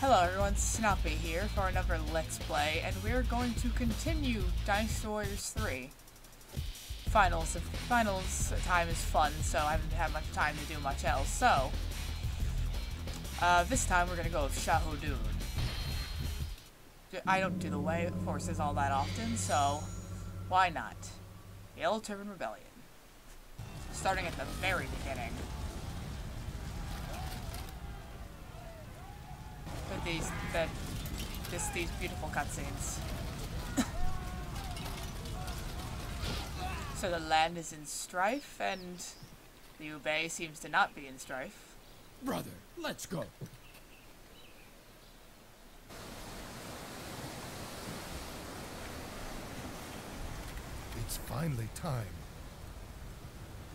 Hello everyone, Snappy here for another Let's Play, and we're going to continue Dynasty Warriors 3. Finals time is fun, so I haven't had much time to do much else, so... this time we're gonna go with Xiahou Dune. I don't do the way forces all that often, so why not? Yellow Turban Rebellion. Starting at the very beginning. With these beautiful cutscenes. So the land is in strife, and the Ube seems to not be in strife. Brother, let's go. It's finally time.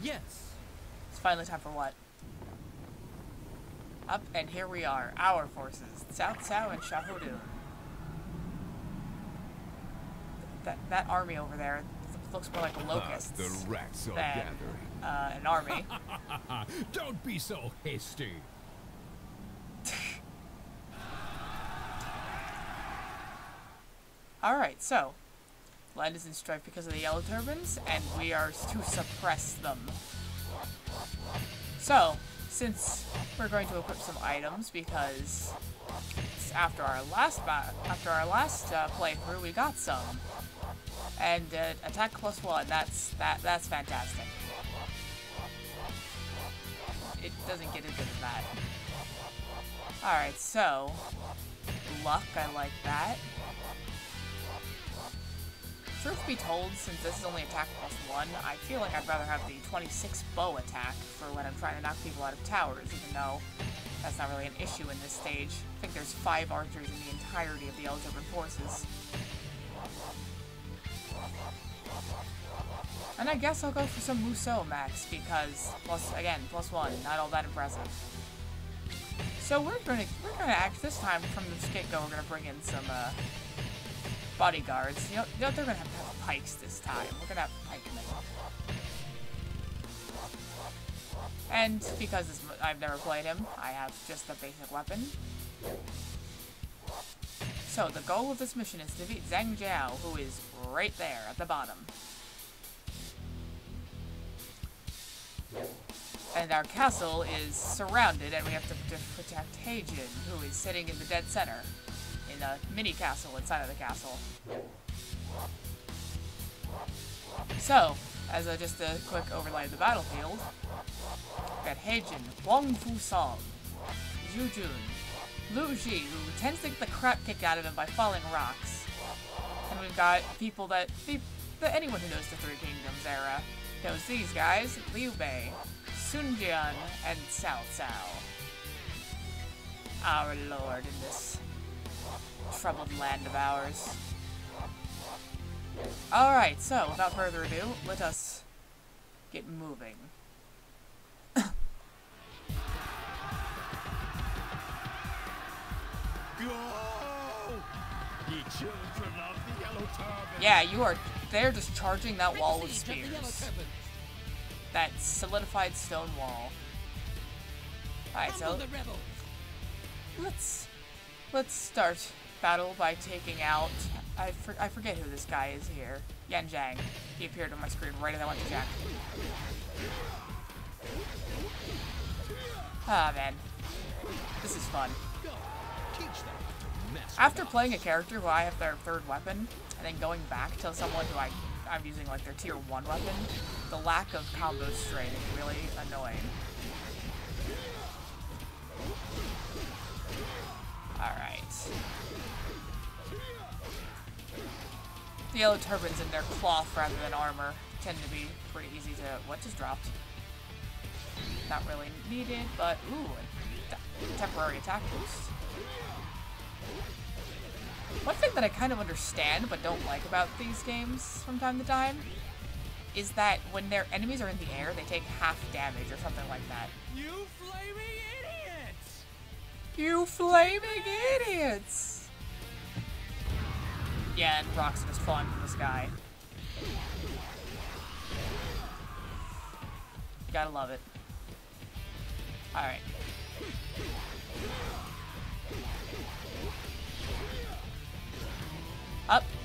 Yes. It's finally time for what? Up, and here we are, our forces, Xiahou and Xiahou Dune. That army over there looks more like locusts The rats are than gathering. an army. Don't be so hasty. Alright, so, land is in strife because of the Yellow Turbans, and we are to suppress them. So, since we're going to equip some items, because after our last playthrough we got some, and attack +1. That's fantastic. It doesn't get as good as that. All right, so luck, I like that. Truth be told, since this is only attack +1, I feel like I'd rather have the 26 bow attack for when I'm trying to knock people out of towers, even though that's not really an issue in this stage. I think there's 5 archers in the entirety of the Yellow Turban forces. And I guess I'll go for some Musou max, because, +1, not all that impressive. So we're gonna act this time from the get-go, we're gonna bring in some, bodyguards. You know, they're gonna have pikes this time. We're gonna have pikemen. And because I've never played him, I have just a basic weapon. So the goal of this mission is to defeat Xiahou, who is right there at the bottom. And our castle is surrounded, and we have to protect Heijin, who is sitting in the dead center. In a mini castle inside of the castle. So, as just a quick overlay of the battlefield, we've got Heijin, Wang Fusong, Zhu Jun, Lu Ji, who tends to get the crap kicked out of him by falling rocks. And we've got people that anyone who knows the Three Kingdoms era knows these guys: Liu Bei, Sun Jian, and Cao Cao. Our lord in this troubled land of ours. Alright, so, without further ado, let us get moving. Go! Ye children of the Yellow Turbans. Yeah, they're just charging that wall with spears. That solidified stone wall. Alright, so let's start battle by taking out, I forget who this guy is here. Yan Zhang. He appeared on my screen right as I went to check. Ah, man. This is fun. After playing a character who I have their 3rd weapon, and then going back to someone who I'm using like their tier 1 weapon, the lack of combo strain is really annoying. Alright. The Yellow Turbans in their cloth rather than armor tend to be pretty easy to... What just dropped? Not really needed, but... Ooh, a temporary attack boost. One thing that I kind of understand but don't like about these games from time to time is that when their enemies are in the air, they take half damage or something like that. You flaming idiots! You flaming idiots! Yeah, and rocks are just falling from the sky. You gotta love it. Alright.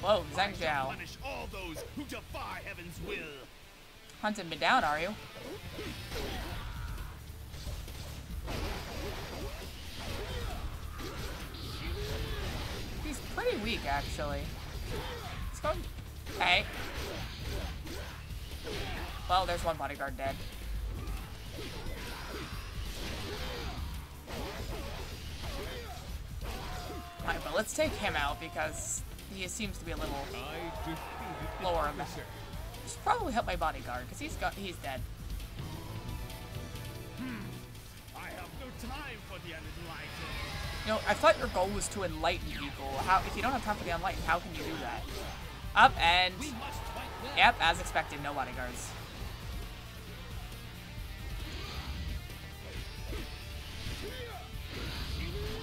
Whoa, I Zhang shall Xiahou. punish all those who defy heaven's will. Hunting me down, are you? He's pretty weak, actually. He's going... Okay. Well, there's one bodyguard dead. Alright, but let's take him out because he seems to be a little lower on that. Should probably help my bodyguard because he's dead. I have no time for the unenlightened. You know, I thought your goal was to enlighten people. How, if you don't have time for the enlightened, how can you do that? Up and... Yep, as expected, no bodyguards.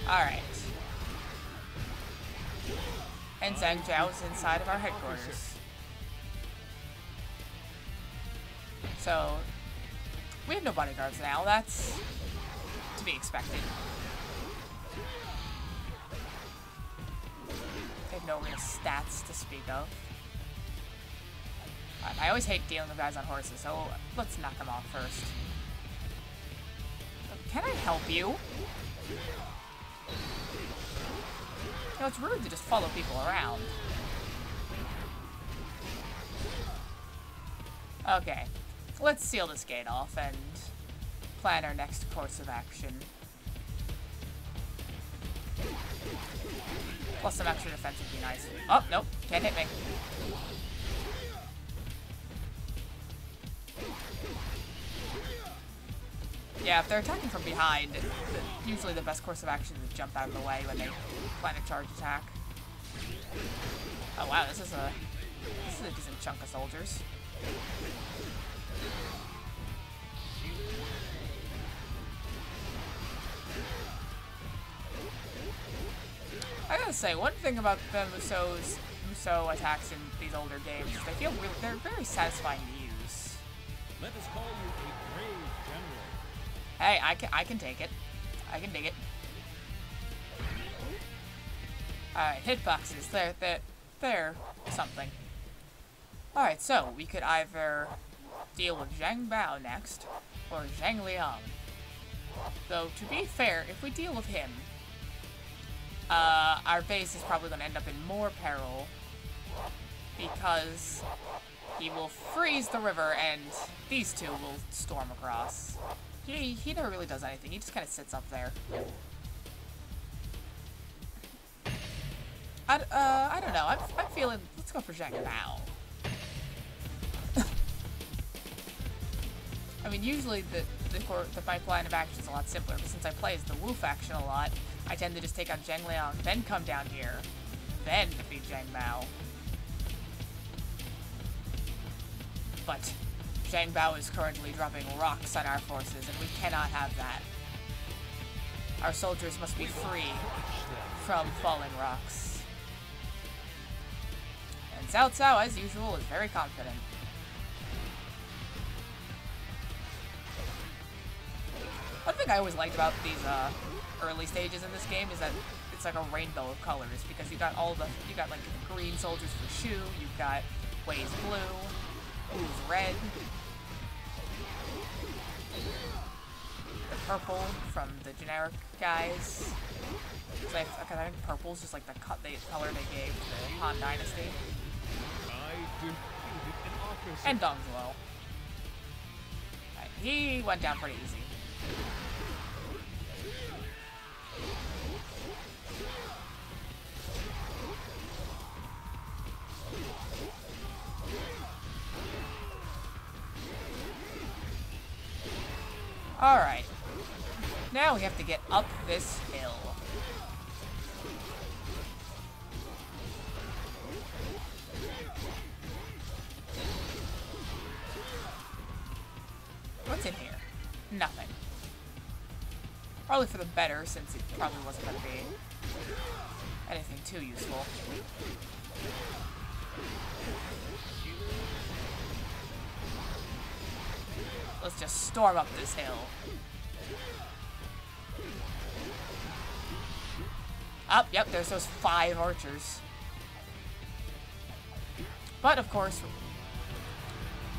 Alright. And Zhang Xiahou's inside of our headquarters. So, we have no bodyguards now. That's to be expected. They have no real stats to speak of. I always hate dealing with guys on horses, so let's knock them off first. Can I help you? You know, it's rude to just follow people around. Okay, let's seal this gate off and plan our next course of action. Plus some extra defense would be nice. Oh, nope, can't hit me. Yeah, if they're attacking from behind, usually the best course of action is to jump out of the way when they plan a charge attack. Oh wow, this is a decent chunk of soldiers. I gotta say, one thing about the Musou attacks in these older games is they're very satisfying to use. Let us call you a brave general. Hey, I can take it. I can dig it. Alright, hitboxes. They're something. Alright, so we could either deal with Zhang Bao next, or Zhang Liang. Though, to be fair, if we deal with him, our base is probably going to end up in more peril, because he will freeze the river and these two will storm across. He never really does anything, he just kind of sits up there. I don't know, I'm feeling, let's go for Zhang Bao. I mean, usually my plan of action is a lot simpler, but since I play as the Wu faction a lot, I tend to just take out Zhang Liang, then come down here, then defeat Zhang Bao. But Zhang Bao is currently dropping rocks on our forces, and we cannot have that. Our soldiers must be free from falling rocks. And Cao Cao, as usual, is very confident. One thing I always liked about these early stages in this game is that it's like a rainbow of colors, because you got like green soldiers for Xiahou, you've got Wei's blue, Wu's red, the purple from the generic guys. So I think purple's just like the color they gave the Han Dynasty. And Dongzhuo. Right, he went down pretty easy. Alright. Now we have to get up this hill. What's in here? Nothing. Probably for the better, since it probably wasn't going to be anything too useful. Let's just storm up this hill. Up, yep, there's those 5 archers. But, of course,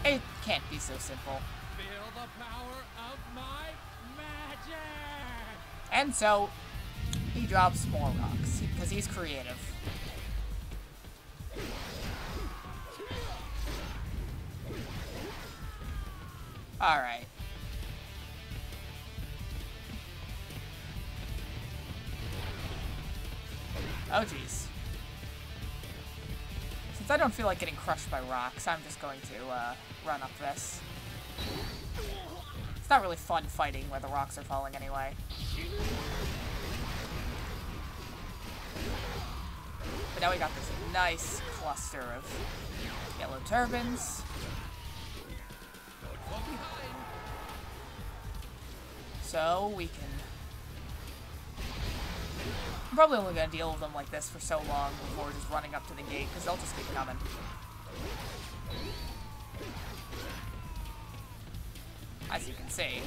it can't be so simple. Feel the power of my magic! And so, he drops more rocks, because he's creative. Alright. Oh, jeez. Since I don't feel like getting crushed by rocks, I'm just going to run up this. It's not really fun fighting where the rocks are falling anyway. But now we got this nice cluster of Yellow Turbans. So we can... I'm probably only going to deal with them like this for so long before just running up to the gate, because they'll just keep coming. As you can see.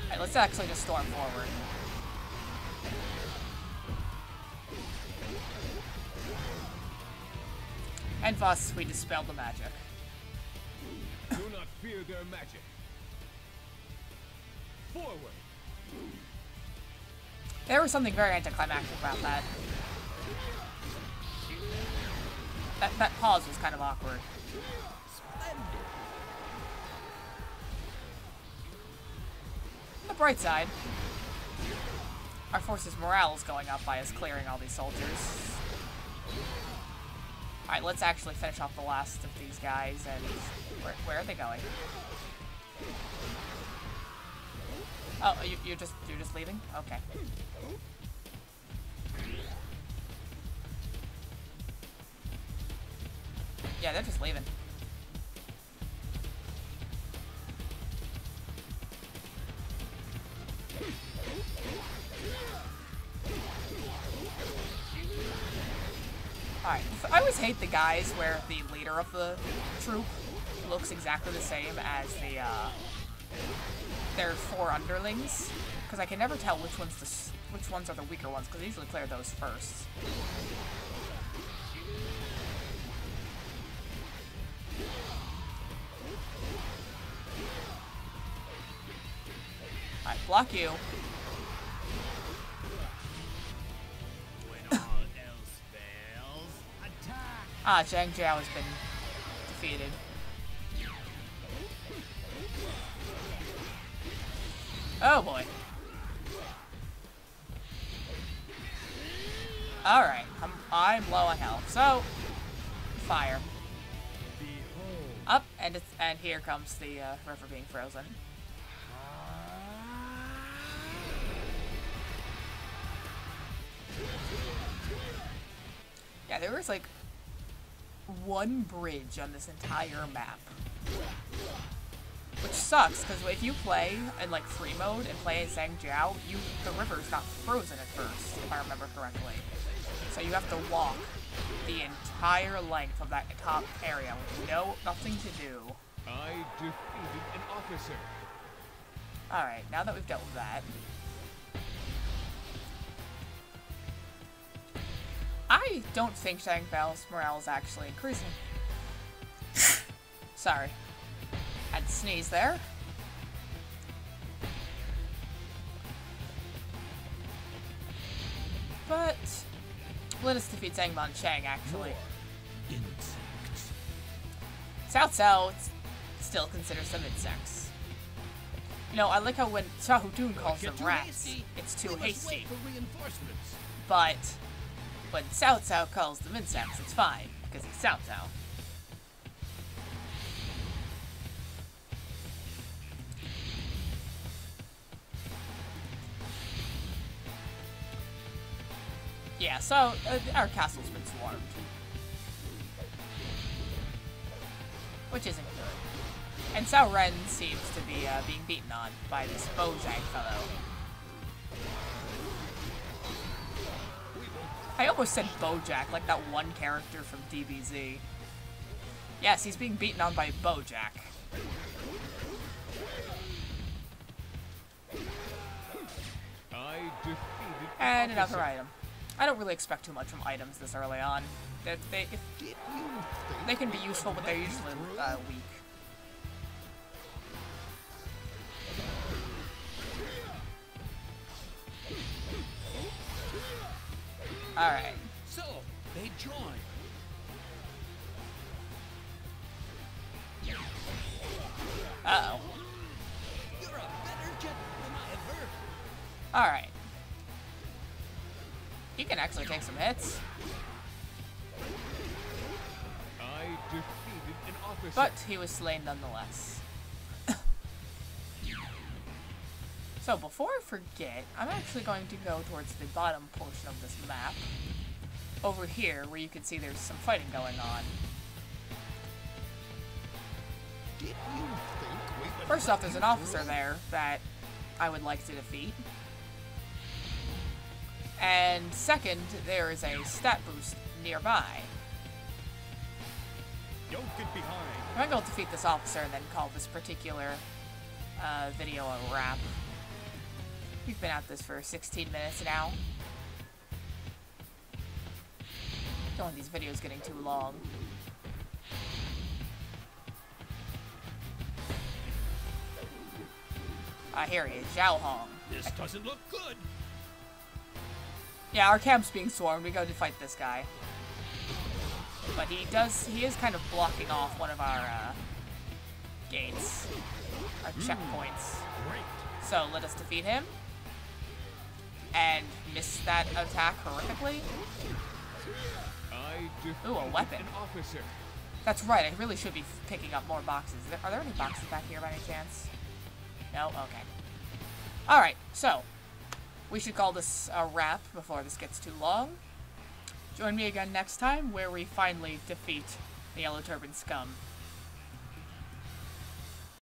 Alright, let's actually just storm forward. And thus, we dispelled the magic. Do not fear their magic. Forward. There was something very anticlimactic about that. That pause was kind of awkward. On the bright side, our force's morale is going up by us clearing all these soldiers. Alright, let's actually finish off the last of these guys, and... Where are they going? Oh, you're just leaving? Okay. Yeah, they're just leaving. Alright, I always hate the guys where the leader of the troop looks exactly the same as the, their four underlings, because I can never tell which ones are the weaker ones, because I usually clear those first. Alright, block you. When all else fails, attack! Ah, Xiahou has been defeated. Oh boy. Alright, I'm low on health, so fire. Up, and here comes the river being frozen. Yeah, there was like one bridge on this entire map. Which sucks, because if you play in like free mode and play as Xiahou, the river's not frozen at first, if I remember correctly. So you have to walk the entire length of that top area with nothing to do. I defeated an officer. Alright, now that we've dealt with that. I don't think Xiahou's morale is actually increasing. Sorry. Had to sneeze there. But let us defeat Zhangban Cheng, actually. Xiahou still considers them insects. You know, I like how when Xiahou calls them rats, it's too hasty. But when Xiahou calls them insects, it's fine, because he's Xiahou. Yeah, so our castle's been swarmed. Which isn't good. And Cao Ren seems to be being beaten on by this Bojack fellow. I almost said Bojack, like that one character from DBZ. Yes, he's being beaten on by Bojack. I defeated And another item. I don't really expect too much from items this early on. They can be useful, but they're usually weak. Alright. So, they joined. Uh-oh. You're a better jet than I have heard. Alright. He can actually take some hits. I defeated an officer. But he was slain nonetheless. So before I forget, I'm actually going to go towards the bottom portion of this map. Over here, where you can see there's some fighting going on. Did you think we would First off, there's an officer there that I would like to defeat. And second, there is a stat boost nearby. Don't get behind. I'm gonna go defeat this officer and then call this particular video a wrap. We've been at this for 16 minutes now. Don't want these videos getting too long. Here he is, Xiahou. This doesn't look good. Yeah, our camp's being swarmed. We go to fight this guy. But he is kind of blocking off one of our gates. Our checkpoints. Great. So let us defeat him. And miss that attack horrifically. I defeated Ooh, a weapon. an officer. That's right, I really should be picking up more boxes. Are there any boxes back here by any chance? No? Okay. Alright, so we should call this a wrap before this gets too long. Join me again next time where we finally defeat the Yellow Turban scum.